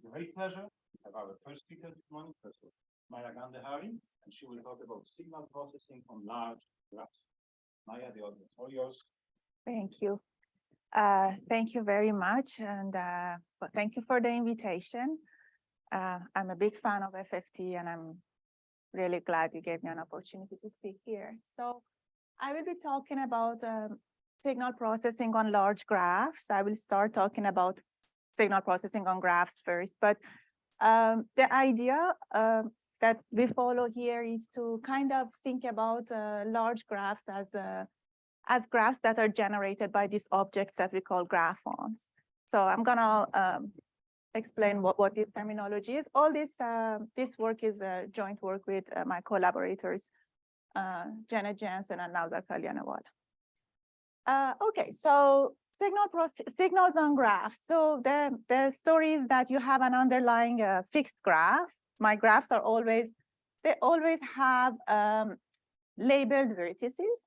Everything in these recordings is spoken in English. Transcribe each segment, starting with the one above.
With great pleasure, we have our first speaker this morning, Professor Mahya Ghandehari, and she will talk about signal processing on large graphs. Mahya, the audience is all yours. Thank you. Thank you very much, and thank you for the invitation. I'm a big fan of FFT, and I'm really glad you gave me an opportunity to speak here. So I will be talking about signal processing on large graphs. I will start talking about signal processing on graphs first, but the idea that we follow here is to kind of think about large graphs as graphs that are generated by these objects that we call graphons. So I'm gonna explain what this terminology is. All this this work is a joint work with my collaborators, Janet Jensen and Nazar Kalyanewala. Okay, so signals on graphs. So the story is that you have an underlying fixed graph. My graphs are always have labeled vertices.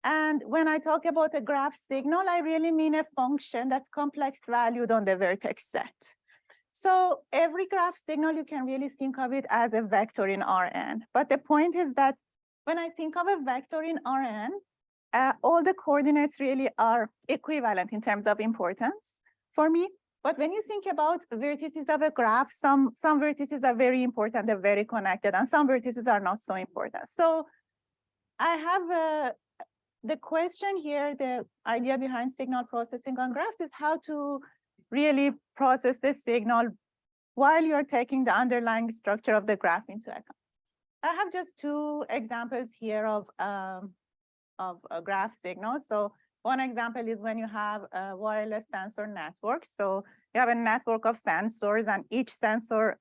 And when I talk about a graph signal, I really mean a function that's complex valued on the vertex set. So every graph signal, you can really think of it as a vector in Rn. But the point is that when I think of a vector in Rn, all the coordinates really are equivalent in terms of importance for me. But when you think about vertices of a graph, some vertices are very important, they're very connected, and some vertices are not so important. So I have the question here, the idea behind signal processing on graphs is how to really process the signal while you're taking the underlying structure of the graph into account. I have just two examples here of a graph signal. So one example is when you have a wireless sensor network. So you have a network of sensors, and each sensor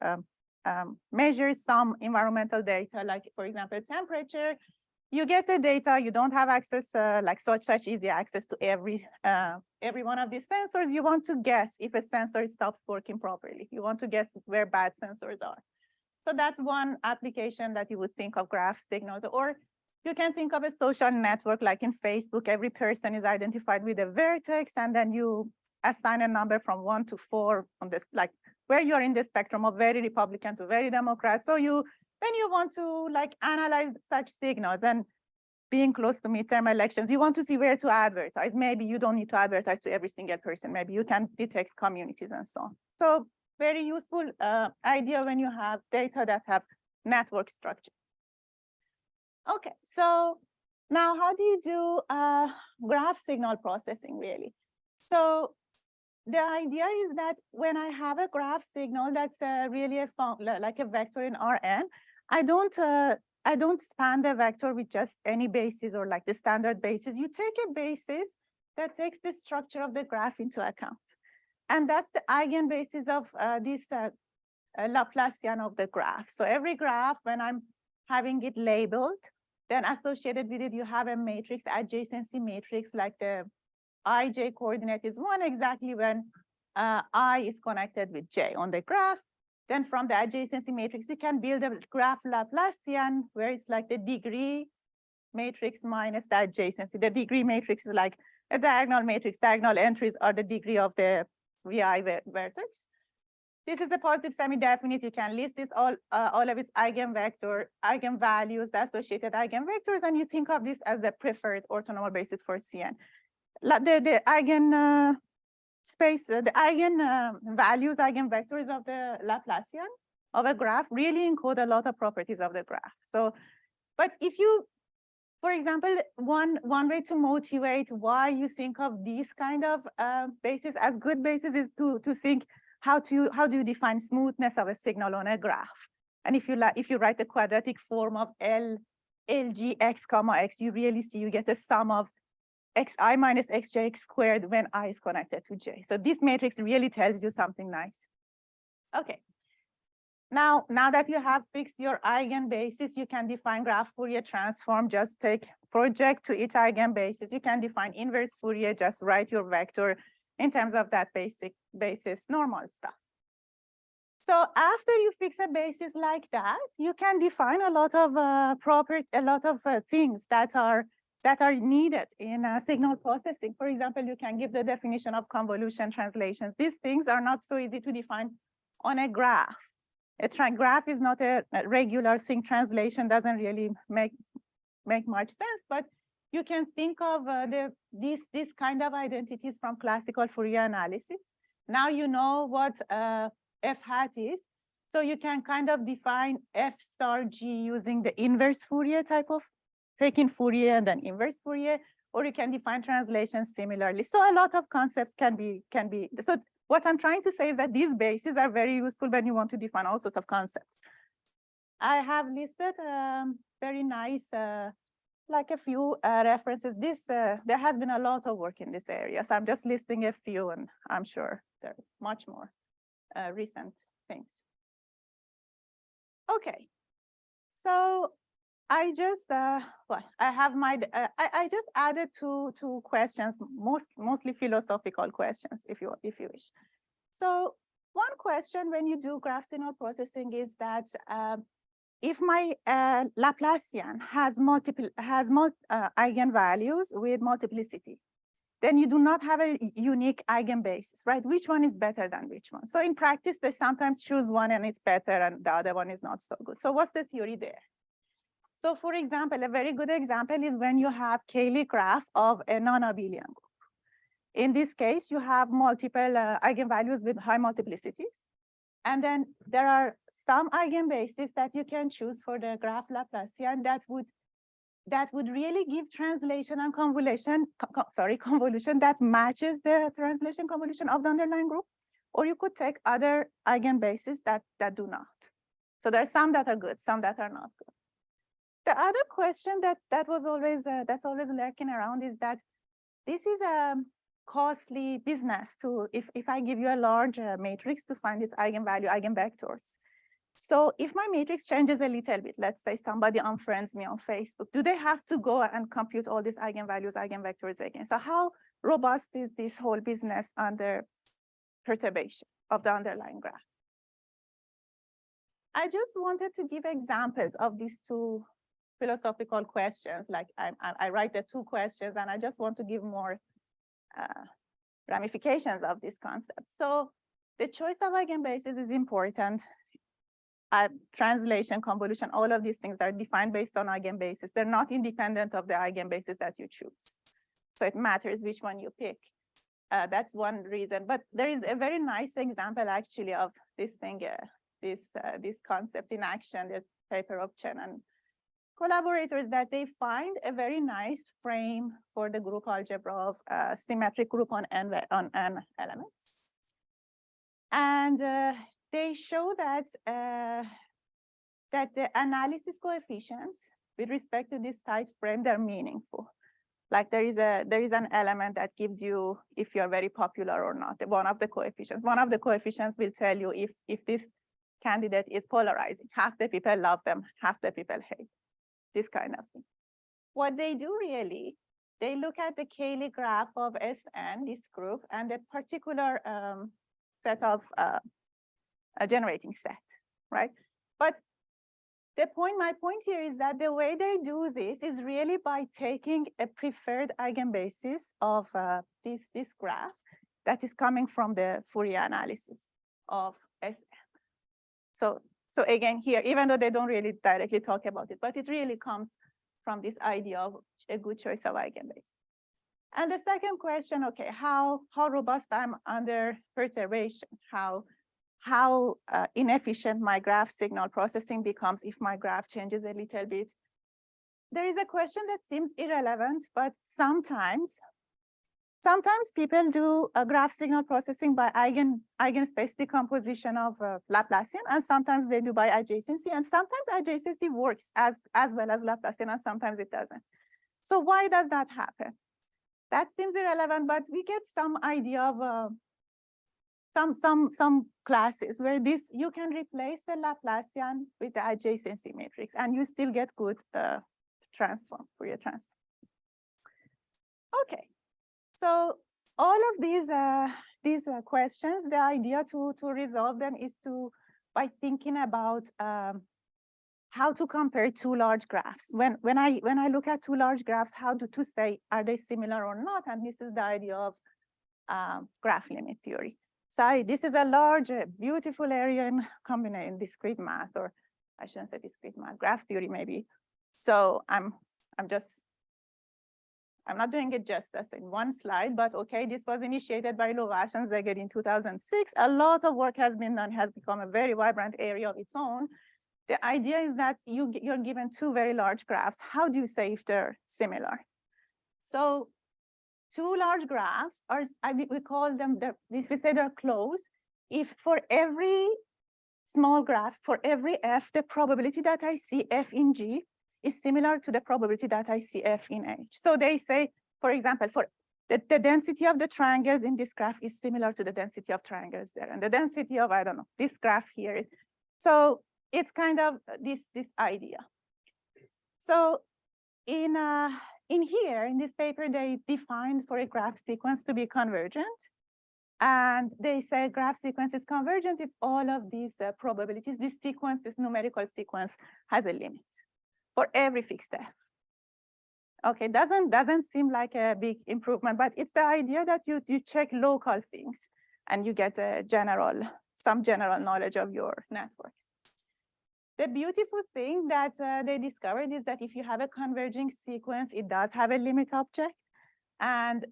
measures some environmental data, like, for example, temperature. You get the data, you don't have access, like such easy access to every one of these sensors. You want to guess if a sensor stops working properly. You want to guess where bad sensors are. So that's one application that you would think of graph signals. Or you can think of a social network, like in Facebook, every person is identified with a vertex, and then you assign a number from 1 to 4 on this, like where you're in the spectrum of very Republican to very Democrat. So when you want to like analyze such signals, and being close to midterm elections, you want to see where to advertise. Maybe you don't need to advertise to every single person. Maybe you can detect communities and so on. So very useful idea when you have data that have network structure. Okay, so now how do you do graph signal processing really? So the idea is that when I have a graph signal that's really like a vector in Rn, I don't span the vector with just any basis or like the standard basis. You take a basis that takes the structure of the graph into account. And that's the eigenbasis of this Laplacian of the graph. So every graph, when I'm having it labeled, then associated with it, you have a matrix, adjacency matrix, like the ij coordinate is 1 exactly when I is connected with j on the graph. Then from the adjacency matrix, you can build a graph Laplacian where it's like the degree matrix minus the adjacency. The degree matrix is like a diagonal matrix. Diagonal entries are the degree of the VI vertex. This is a positive semi-definite. You can list this all of its eigenvector, eigenvalues, the associated eigenvectors, and you think of this as the preferred orthonormal basis for Cn. The eigen space, the eigenvalues, eigenvectors of the Laplacian of a graph really encode a lot of properties of the graph. So, but if you, for example, one way to motivate why you think of these kind of bases as good bases is to think how do you define smoothness of a signal on a graph. And if you write the quadratic form of LG x comma x, you really see you get a sum of xi minus xj squared when I is connected to j. So this matrix really tells you something nice. Okay. Now that you have fixed your eigenbasis, you can define graph Fourier transform. Just project to each eigenbasis. You can define inverse Fourier. Just write your vector in terms of that basic basis, normal stuff. So after you fix a basis like that, you can define a lot of things that are needed in signal processing. For example, you can give the definition of convolution translations. These things are not so easy to define on a graph. A graph is not a regular thing. Translation doesn't really make much sense, but you can think of these kind of identities from classical Fourier analysis. Now you know what f hat is, so you can kind of define f star g using the inverse Fourier type of taking Fourier and then inverse Fourier, or you can define translations similarly. So a lot of concepts can be. So what I'm trying to say is that these bases are very useful when you want to define all sorts of concepts. I have listed very nice, like a few references. There has been a lot of work in this area, so I'm just listing a few, and I'm sure there are much more recent things. Okay, so I just I have my I just added two questions, mostly philosophical questions, if you wish. So one question when you do graph signal processing is that if my Laplacian has multiple eigenvalues with multiplicity, then you do not have a unique eigenbasis, right? Which one is better than which one? So in practice, they sometimes choose one and it's better and the other one is not so good. So what's the theory there? So for example, a very good example is when you have Cayley graph of a non-abelian group. In this case, you have multiple eigenvalues with high multiplicities. And then there are some eigenbases that you can choose for the graph Laplacian that would really give translation and convolution that matches the translation convolution of the underlying group. Or you could take other eigenbases that do not. So there are some that are good, some that are not good. The other question that's always lurking around is that this is a costly business to if I give you a large matrix to find its eigenvalue, eigenvectors. So if my matrix changes a little bit, let's say somebody unfriends me on Facebook, do they have to go and compute all these eigenvalues, eigenvectors again? So how robust is this whole business under perturbation of the underlying graph? I just wanted to give examples of these two philosophical questions. Like I write the two questions, and I just want to give more ramifications of this concept. So the choice of eigenbasis is important. Translation, convolution, all of these things are defined based on eigenbasis. They're not independent of the eigenbasis that you choose. So it matters which one you pick. That's one reason. But there is a very nice example actually of this thing, this concept in action. This paper of Chen and collaborators that they find a very nice frame for the group algebra of symmetric group on n elements. And they show that that the analysis coefficients with respect to this tight frame, they're meaningful. Like there is an element that gives you if you're very popular or not. One of the coefficients will tell you if this candidate is polarizing. Half the people love them, half the people hate. This kind of thing. What they do really, they look at the Cayley graph of Sn, this group, and a particular set of a generating set, right? But my point here is that the way they do this is really by taking a preferred eigenbasis of this graph that is coming from the Fourier analysis of Sn. So again, here, even though they don't really directly talk about it, but it really comes from this idea of a good choice of eigenbase. And the second question, okay, how robust I'm under perturbation, how inefficient my graph signal processing becomes if my graph changes a little bit. There is a question that seems irrelevant, but sometimes people do a graph signal processing by eigenspace decomposition of Laplacian, and sometimes they do by adjacency, and sometimes adjacency works as well as Laplacian, and sometimes it doesn't. So why does that happen? That seems irrelevant, but we get some idea of some classes where you can replace the Laplacian with the adjacency matrix, and you still get good Fourier transform. Okay. So all of these questions, the idea to resolve them is by thinking about how to compare two large graphs. When I look at two large graphs, how to say are they similar or not? And this is the idea of graph limit theory. This is a large, beautiful area in combination discrete math, or I shouldn't say discrete math, graph theory maybe. So I'm not doing it justice in one slide, but okay, this was initiated by Lovash and Szeged in 2006. A lot of work has been done, has become a very vibrant area of its own. The idea is that you're given two very large graphs. How do you say if they're similar? So two large graphs are, we call them, we say they're close. If for every small graph, for every f, the probability that I see f in G is similar to the probability that I see f in H. So they say, for example, for the density of the triangles in this graph is similar to the density of triangles there, and the density of, I don't know, this graph here. So it's kind of this idea. So in here, in this paper, they defined for a graph sequence to be convergent. And they say graph sequence is convergent if all of these probabilities, this sequence, this numerical sequence has a limit for every fixed f. Okay, doesn't seem like a big improvement, but it's the idea that you check local things and you get some general knowledge of your networks. The beautiful thing that they discovered is that if you have a converging sequence, it does have a limit object. And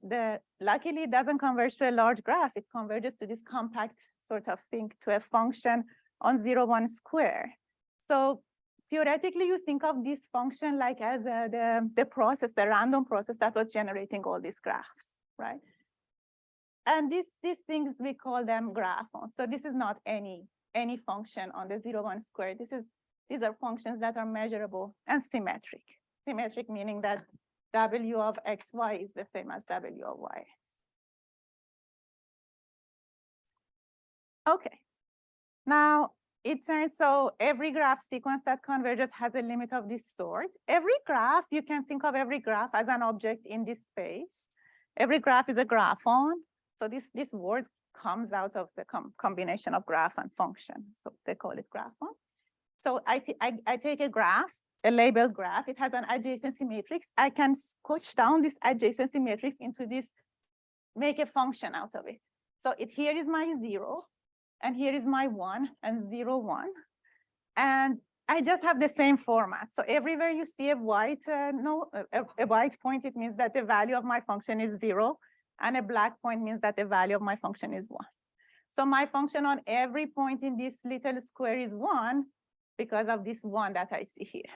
luckily, it doesn't converge to a large graph. It converges to this compact sort of thing, to a function on 0, 1 square. So theoretically, you think of this function like as the process, the random process that was generating all these graphs, right? And these things, we call them graphons. So this is not any function on the 0, 1 square. These are functions that are measurable and symmetric. Symmetric meaning that W of xy is the same as W of y. Okay. Now, it turns so every graph sequence that converges has a limit of this sort. Every graph, you can think of every graph as an object in this space. Every graph is a graphon. So this word comes out of the combination of graph and function. So they call it graphon. So I take a graph, a labeled graph. It has an adjacency matrix. I can squash down this adjacency matrix into this, make a function out of it. So here is my 0, and here is my 1 and 0, 1. And I just have the same format. So everywhere you see a white point, it means that the value of my function is 0, and a black point means that the value of my function is 1. So my function on every point in this little square is 1 because of this 1 that I see here.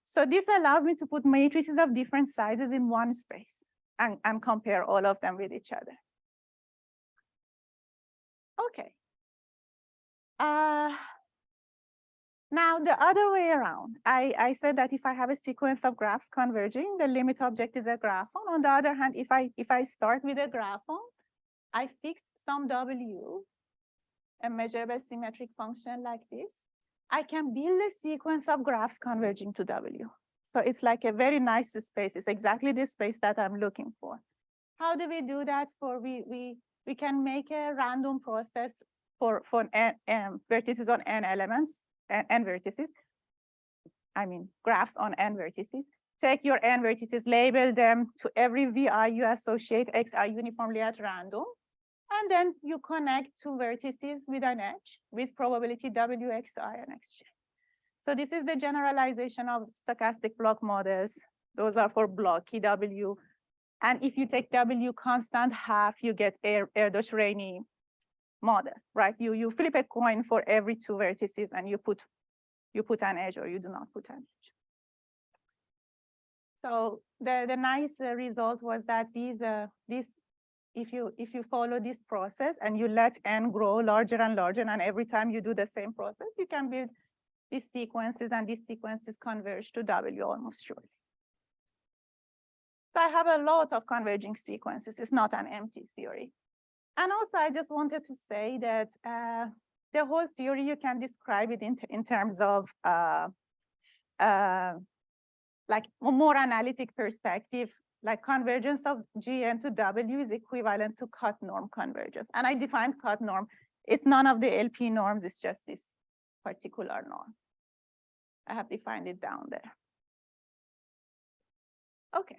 So this allows me to put matrices of different sizes in one space and compare all of them with each other. Okay. Now the other way around, I said that if I have a sequence of graphs converging, the limit object is a graphon. On the other hand, if I start with a graphon, I fix some W, a measurable symmetric function like this, I can build a sequence of graphs converging to W. So it's like a very nice space. It's exactly the space that I'm looking for. How do we do that? We can make a random process for vertices on n elements, n vertices. I mean, graphs on n vertices. Take your n vertices, label them to every vi you associate xi uniformly at random. And then you connect two vertices with an edge with probability wxi and xj. So this is the generalization of stochastic block models. Those are for blocky W. And if you take W constant half, you get Erdős-Rényi model, right? You flip a coin for every two vertices and you put an edge or you do not put an edge. So the nice result was that if you follow this process and you let n grow larger and larger, and every time you do the same process, you can build these sequences, and these sequences converge to W almost surely. So I have a lot of converging sequences. It's not an empty theory. And also, I just wanted to say that the whole theory, you can describe it in terms of like a more analytic perspective. Like convergence of Gn to W is equivalent to cut norm convergence. And I defined cut norm. It's none of the LP norms. It's just this particular norm. I have defined it down there. Okay.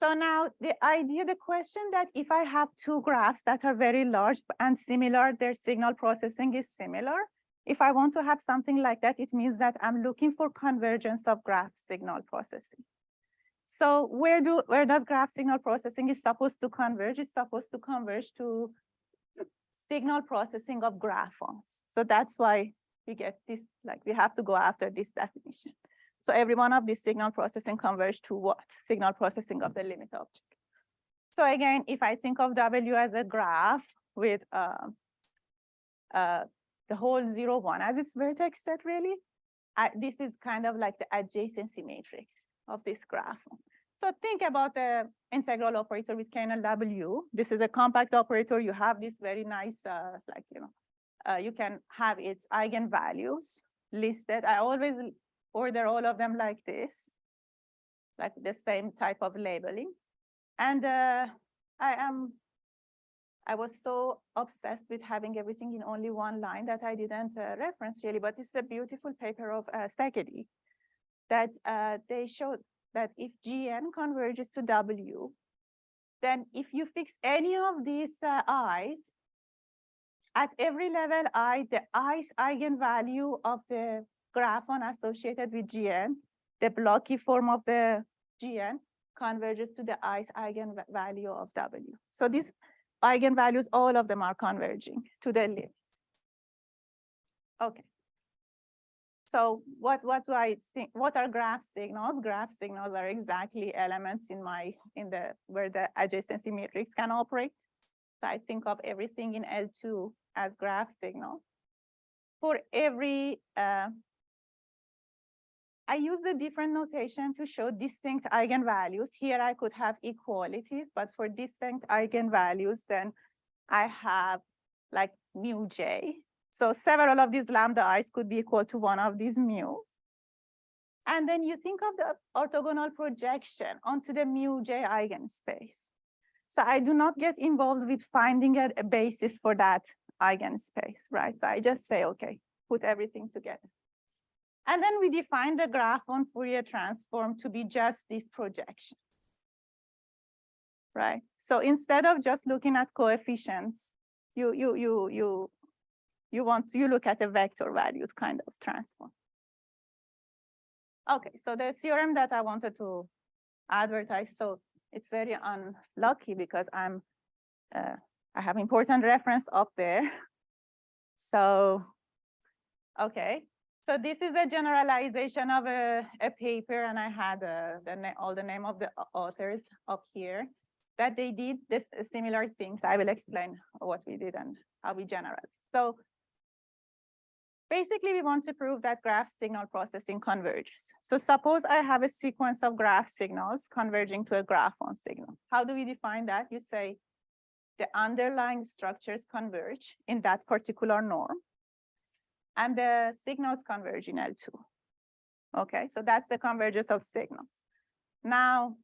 So now the question that if I have two graphs that are very large and similar, their signal processing is similar. If I want to have something like that, it means that I'm looking for convergence of graph signal processing. So where does graph signal processing is supposed to converge? It's supposed to converge to signal processing of graphons. So that's why we get this, like we have to go after this definition. So every one of these signal processing converge to what? Signal processing of the limit object. So again, if I think of W as a graph with the whole 0, 1 as its vertex set, really, this is kind of like the adjacency matrix of this graph. So think about the integral operator with kernel W. This is a compact operator. You have this very nice, you can have its eigenvalues listed. I always order all of them like this, like the same type of labeling. And I was so obsessed with having everything in only one line that I didn't reference really, but it's a beautiful paper of Szegedi that they showed that if Gn converges to W, then if you fix any of these i's, at every level I, the i's eigenvalue of the graphon associated with Gn, the blocky form of the Gn, converges to the i's eigenvalue of W. So these eigenvalues, all of them are converging to the limit. Okay. So what do I think? What are graph signals? Graph signals are exactly elements where the adjacency matrix can operate. So I think of everything in L2 as graph signal. For every, I use the different notation to show distinct eigenvalues. Here I could have equalities, but for distinct eigenvalues, then I have like mu j. So several of these lambda i's could be equal to one of these mu's. And then you think of the orthogonal projection onto the mu j eigenspace. So I do not get involved with finding a basis for that eigenspace, right? So I just say, okay, put everything together. And then we define the graphon Fourier transform to be just these projections, right? So instead of just looking at coefficients, you look at a vector valued kind of transform. Okay, so the theorem that I wanted to advertise, so it's very unlucky because I have important reference up there. So, okay. So this is a generalization of a paper, and I had all the name of the authors up here, that they did this similar things. I will explain what we did and how we generalize. So basically, we want to prove that graph signal processing converges. So suppose I have a sequence of graph signals converging to a graphon signal. How do we define that? You say the underlying structures converge in that particular norm, and the signals converge in L2. Okay, so that's the convergence of signals. Now,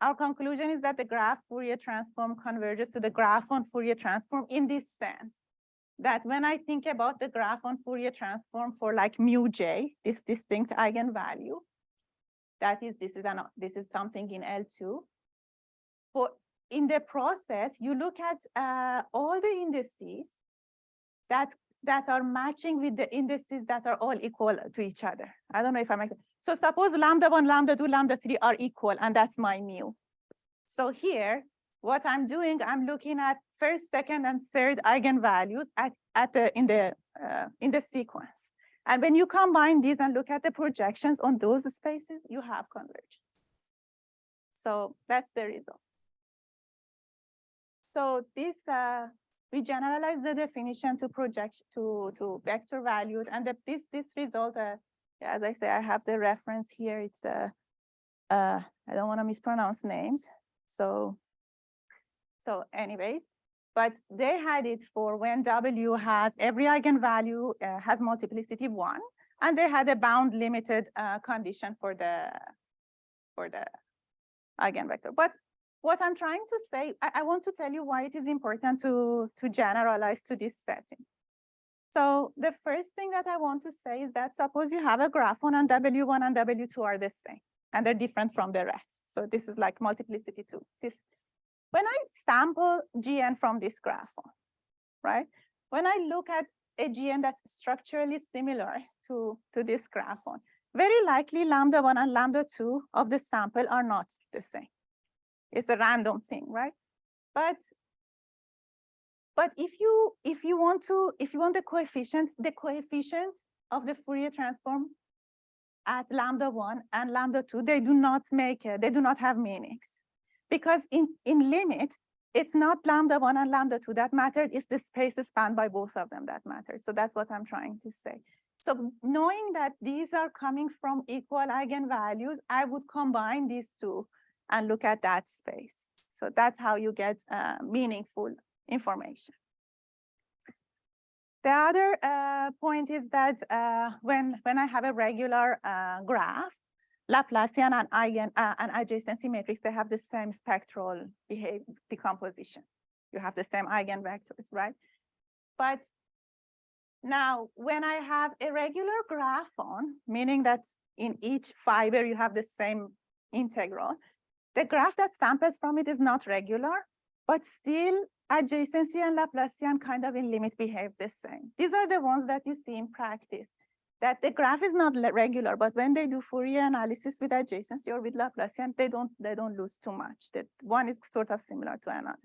our conclusion is that the graph Fourier transform converges to the graphon Fourier transform in this sense, that when I think about the graphon Fourier transform for like mu j, this distinct eigenvalue, that is, this is something in L2. For in the process, you look at all the indices that are matching with the indices that are all equal to each other. I don't know if I make sense. So suppose lambda 1, lambda 2, lambda 3 are equal, and that's my mu. So here, what I'm doing, I'm looking at first, second, and third eigenvalues in the sequence. And when you combine these and look at the projections on those spaces, you have convergence. So that's the result. So this we generalize the definition to project to vector valued, and this result, as I say, I have the reference here. It's I don't want to mispronounce names. So anyways, but they had it for when W has every eigenvalue has multiplicity 1, and they had a bound limited condition for the eigenvector. But what I'm trying to say, I want to tell you why it is important to generalize to this setting. So the first thing that I want to say is that suppose you have a graphon and W1 and W2 are the same. and they're different from the rest. So this is like multiplicity 2. This, when I sample GN from this graphon, right? When I look at a GN that's structurally similar to this graphon, very likely lambda 1 and lambda 2 of the sample are not the same. It's a random thing, right? But if you want the coefficient of the Fourier transform at lambda 1 and lambda 2, they do not have meanings, because in limit, it's not lambda 1 and lambda 2 that matter, it's the space spanned by both of them that matters. So that's what I'm trying to say. So knowing that these are coming from equal eigenvalues, I would combine these two and look at that space. So that's how you get meaningful information. The other point is that when I have a regular graph, Laplacian and adjacency matrix, they have the same spectral decomposition. You have the same eigenvectors, right? But now, when I have a regular graphon, meaning that in each fiber you have the same integral, the graph that's sampled from it is not regular, but still adjacency and Laplacian kind of in limit behave the same. These are the ones that you see in practice, that the graph is not regular, but when they do Fourier analysis with adjacency or with Laplacian, they don't lose too much. That one is sort of similar to another.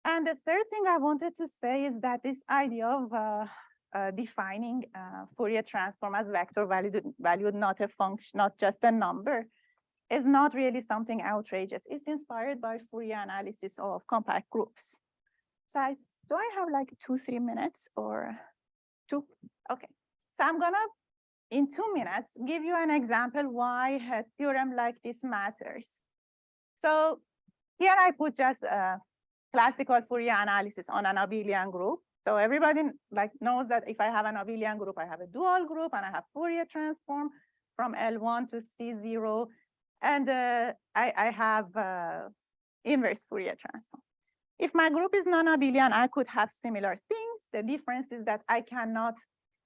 And the third thing I wanted to say is that this idea of defining Fourier transform as vector valued, not a function, not just a number, is not really something outrageous. It's inspired by Fourier analysis of compact groups. So do I have like 2-3 minutes or 2? Okay. So I'm gonna, in 2 minutes, give you an example why a theorem like this matters. So here I put just classical Fourier analysis on an abelian group. So everybody knows that if I have an abelian group, I have a dual group and I have Fourier transform from L1 to C0. And I have inverse Fourier transform. If my group is non-abelian, I could have similar things. The difference is that I cannot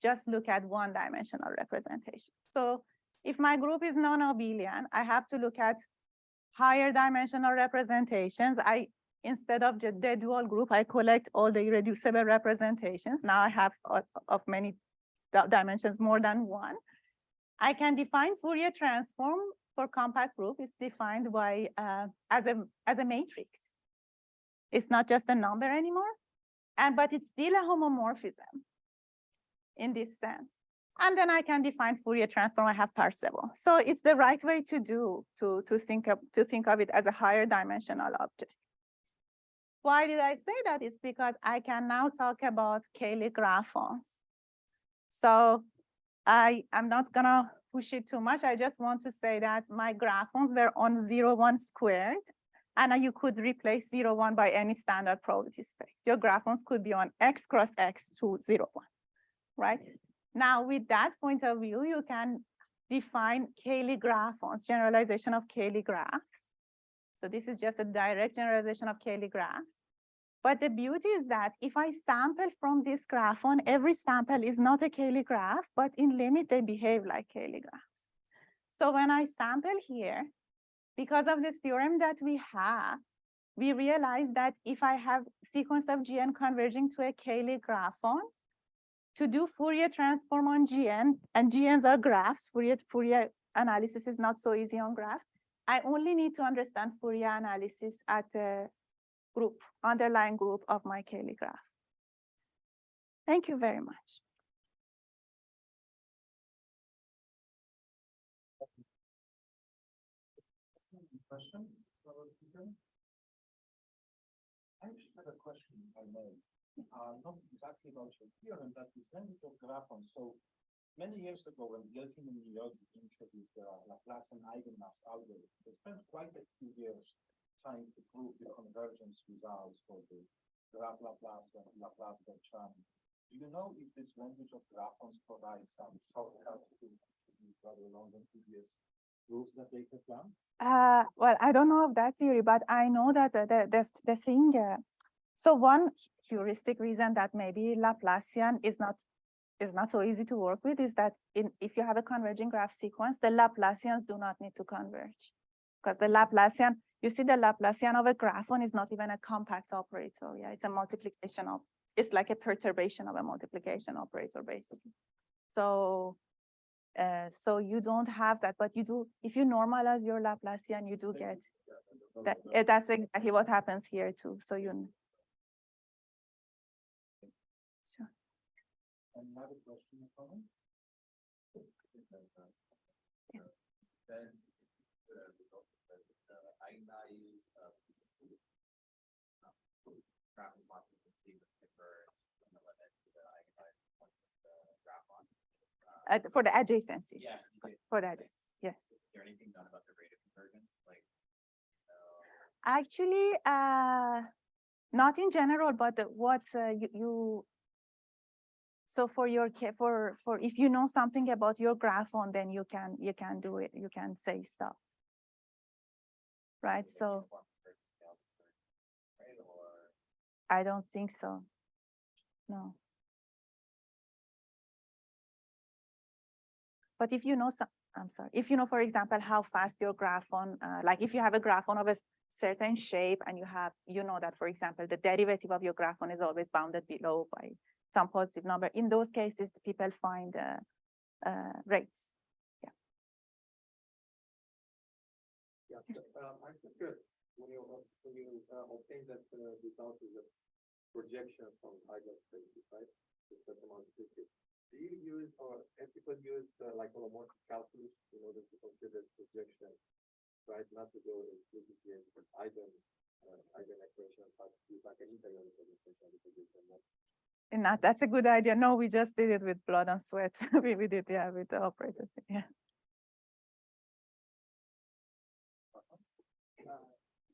just look at one-dimensional representation. So if my group is non-abelian, I have to look at higher dimensional representations. Instead of the dual group, I collect all the irreducible representations. Now I have of many dimensions more than one. I can define Fourier transform for compact group. It's defined by as a matrix. It's not just a number anymore, but it's still a homomorphism in this sense. And then I can define Fourier transform. I have Parseval. So it's the right way to think of it as a higher dimensional object. Why did I say that? It's because I can now talk about Cayley graphons. So I am not gonna push it too much. I just want to say that my graphons were on 0, 1 squared, and you could replace 0, 1 by any standard probability space. Your graphons could be on X cross X to 0, 1, right? Now, with that point of view, you can define Cayley graphons, generalization of Cayley graphs. So this is just a direct generalization of Cayley graphs. But the beauty is that if I sample from this graphon, every sample is not a Cayley graph, but in limit, they behave like Cayley graphs. So when I sample here, because of the theorem that we have, we realize that if I have sequence of GN converging to a Cayley graphon, to do Fourier transform on GN, and GNs are graphs, Fourier analysis is not so easy on graphs, I only need to understand Fourier analysis at a group, underlying group of my Cayley graph. Thank you very much. Question? I actually have a question, if I may. Not exactly about your theorem, but this language of graphons. So many years ago, when Delphine in New York introduced the Laplacian eigenmass algorithm, they spent quite a few years trying to prove the convergence results for the graph Laplace and Laplace-Bertrand. Do you know if this language of graphons provides some shortcut to these rather long and tedious proofs that they have done? Well, I don't know of that theory, but I know that the thing. So one heuristic reason that maybe Laplacian is not is not so easy to work with is that if you have a converging graph sequence, the Laplacians do not need to converge. Because the Laplacian, you see the Laplacian of a graphon is not even a compact operator. Yeah, it's a multiplication of, it's like a perturbation of a multiplication operator, basically. So, so you don't have that, but you do, if you normalize your Laplacian, you do get that. That's exactly what happens here too. So you. Sure. Another question or comment? Then the result of the eigenvalues of graphon occupancy was converged from the limit to the eigenvalues point of the graphon. For the adjacencies. Yeah. For the adjacencies, yes. Is there anything done about the rate of convergence? Like, Actually, not in general, but what so for your for if you know something about your graphon, then you can do it. You can say stuff, right? So I don't think so. No. But if you know some, I'm sorry, if you know, for example, how fast your graphon, like if you have a graphon of a certain shape and you know that, for example, the derivative of your graphon is always bounded below by some positive number. In those cases, people find rates. Yeah. Yeah. I'm curious, when you obtain that result is a projection from eigenspaces, right? Do you use or people use like holomorphic calculus in order to consider projection, right? Not to go explicitly into eigen equation, but use like an integral representation of the projection. And that's a good idea. No, we just did it with blood and sweat. we did, yeah, with the operators. Yeah.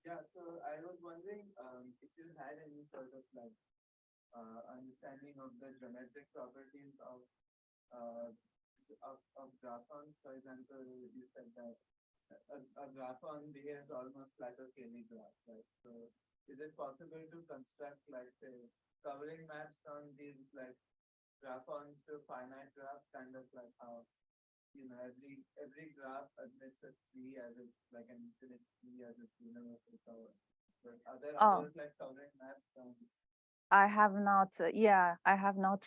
Yeah, so I was wondering if you had any sort of like understanding of the geometric properties of graphons. For example, you said that a graphon behaves almost like a Cayley graph, right? So is it possible to construct like say covering maps on these like graphons to finite graphs, kind of like how every graph admits a tree as it's like an infinite tree as its universal cover. But are there others like covering maps on? I have not, I have not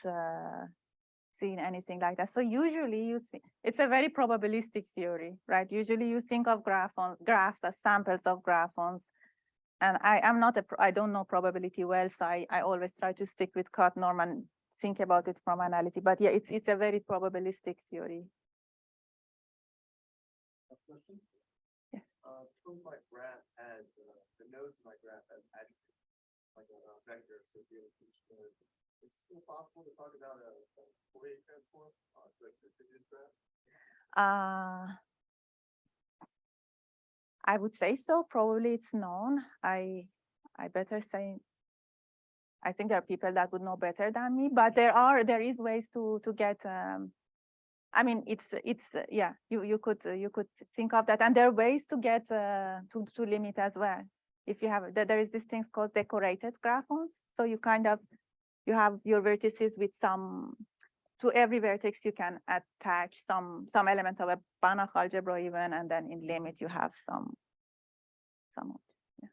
seen anything like that. So usually you see, it's a very probabilistic theory, right? Usually you think of graphs as samples of graphons. And I don't know probability well, so I always try to stick with cut norm and think about it from analytic. But yeah, it's a very probabilistic theory. Question? Yes. So my graph has the nodes of my graph as adjectives, like a vector associated with each node. Is it still possible to talk about a Fourier transform, like the distributed graph? I would say so. Probably it's known. I better say. I think there are people that would know better than me, but there is ways to get. I mean, it's yeah. You could think of that, and there are ways to get to limit as well. If you have there is this thing called decorated graphons. So you you have your vertices with some. To every vertex, you can attach some element of a Banach algebra even, and then in limit you have some. Yeah.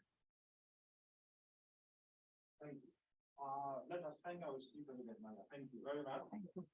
Thank you. Let us hang our student again, Mahya. Thank you very much. Thank you.